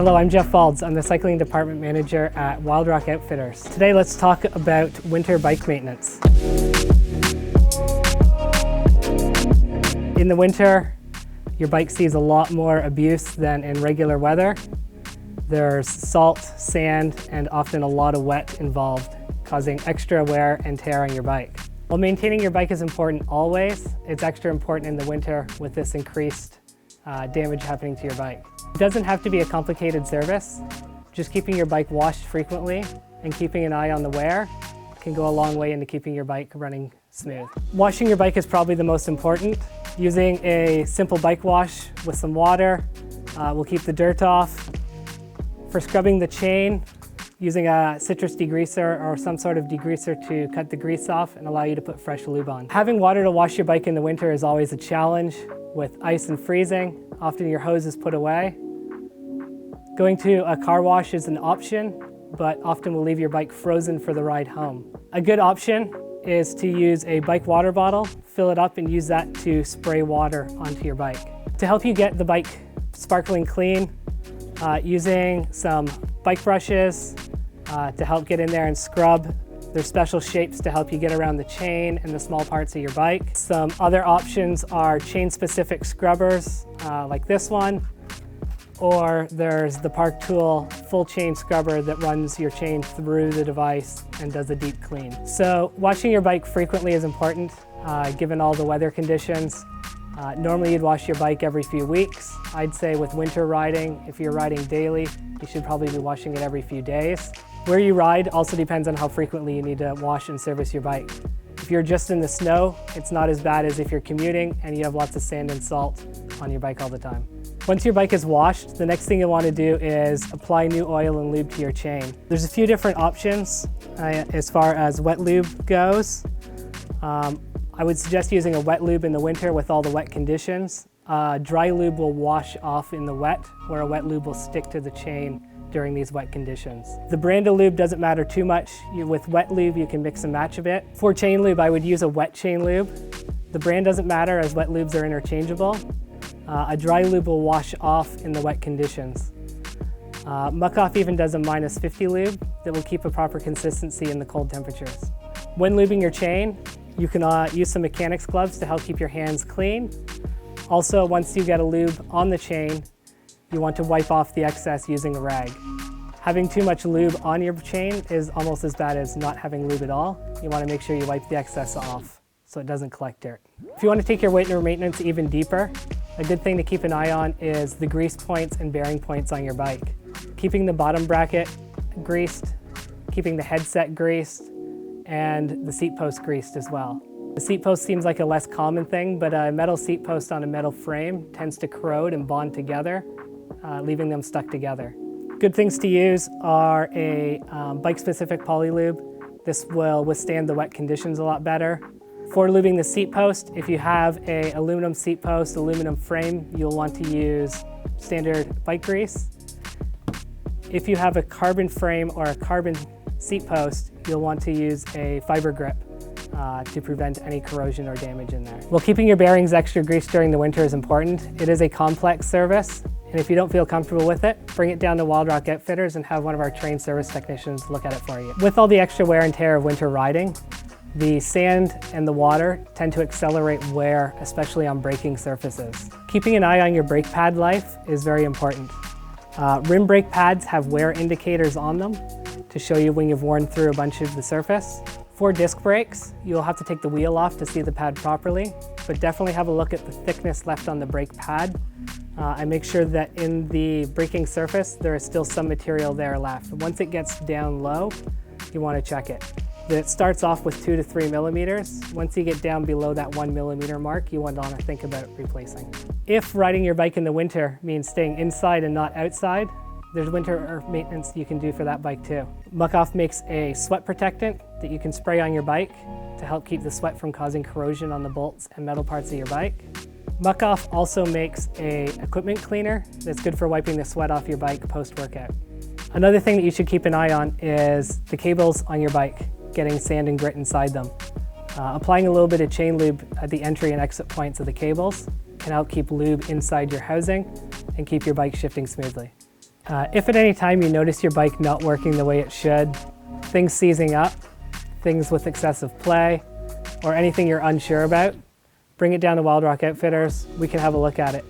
Hello, I'm Jeff Falds. I'm the Cycling Department Manager at Wild Rock Outfitters. Today let's talk about winter bike maintenance. In the winter, your bike sees a lot more abuse than in regular weather. There's salt, sand, and often a lot of wet involved, causing extra wear and tear on your bike. While maintaining your bike is important always, it's extra important in the winter with this increased damage happening to your bike. It doesn't have to be a complicated service. Just keeping your bike washed frequently and keeping an eye on the wear can go a long way into keeping your bike running smooth. Washing your bike is probably the most important. Using a simple bike wash with some water will keep the dirt off. For scrubbing the chain, using a citrus degreaser or some sort of degreaser to cut the grease off and allow you to put fresh lube on. Having water to wash your bike in the winter is always a challenge. With ice and freezing, often your hose is put away. Going to a car wash is an option, but often will leave your bike frozen for the ride home. A good option is to use a bike water bottle, fill it up and use that to spray water onto your bike. To help you get the bike sparkling clean, using some bike brushes to help get in there and scrub. There's special shapes to help you get around the chain and the small parts of your bike. Some other options are chain-specific scrubbers like this one, or there's the Park Tool full chain scrubber that runs your chain through the device and does a deep clean. So washing your bike frequently is important given all the weather conditions. Normally you'd wash your bike every few weeks. I'd say with winter riding, if you're riding daily, you should probably be washing it every few days. Where you ride also depends on how frequently you need to wash and service your bike. If you're just in the snow, it's not as bad as if you're commuting and you have lots of sand and salt on your bike all the time. Once your bike is washed, the next thing you'll want to do is apply new oil and lube to your chain. There's a few different options as far as wet lube goes. I would suggest using a wet lube in the winter with all the wet conditions. Dry lube will wash off in the wet, where a wet lube will stick to the chain during these wet conditions. The brand of lube doesn't matter too much. With wet lube, you can mix and match a bit. For chain lube, I would use a wet chain lube. The brand doesn't matter as wet lubes are interchangeable. A dry lube will wash off in the wet conditions. Muck Off even does a -50 lube that will keep a proper consistency in the cold temperatures. When lubing your chain, you can use some mechanics gloves to help keep your hands clean. Also, once you get a lube on the chain, you want to wipe off the excess using a rag. Having too much lube on your chain is almost as bad as not having lube at all. You want to make sure you wipe the excess off so it doesn't collect dirt. If you want to take your winter maintenance even deeper, a good thing to keep an eye on is the grease points and bearing points on your bike. Keeping the bottom bracket greased, keeping the headset greased, and the seat post greased as well. The seat post seems like a less common thing, but a metal seat post on a metal frame tends to corrode and bond together, leaving them stuck together. Good things to use are a bike-specific poly lube. This will withstand the wet conditions a lot better. For lubing the seat post, if you have a aluminum seat post, aluminum frame, you'll want to use standard bike grease. If you have a carbon frame or a carbon seat post, you'll want to use a fiber grip to prevent any corrosion or damage in there. Well, keeping your bearings extra greased during the winter is important. It is a complex service, and if you don't feel comfortable with it, bring it down to Wild Rock Outfitters and have one of our trained service technicians look at it for you. With all the extra wear and tear of winter riding, the sand and the water tend to accelerate wear, especially on braking surfaces. Keeping an eye on your brake pad life is very important. Rim brake pads have wear indicators on them to show you when you've worn through a bunch of the surface. For disc brakes, you'll have to take the wheel off to see the pad properly, but definitely have a look at the thickness left on the brake pad and make sure that in the braking surface there is still some material there left. Once it gets down low, you want to check it. It starts off with 2 to 3 millimeters. Once you get down below that 1 millimeter mark, you want to think about replacing. If riding your bike in the winter means staying inside and not outside, there's winter maintenance you can do for that bike too. Muck Off makes a sweat protectant that you can spray on your bike to help keep the sweat from causing corrosion on the bolts and metal parts of your bike. Muck Off also makes a equipment cleaner that's good for wiping the sweat off your bike post-workout. Another thing that you should keep an eye on is the cables on your bike getting sand and grit inside them. Applying a little bit of chain lube at the entry and exit points of the cables can help keep lube inside your housing and keep your bike shifting smoothly. If at any time you notice your bike not working the way it should, things seizing up, things with excessive play, or anything you're unsure about, bring it down to Wild Rock Outfitters. We can have a look at it.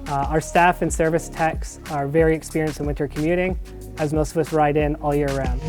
Our staff and service techs are very experienced in winter commuting, as most of us ride in all year round.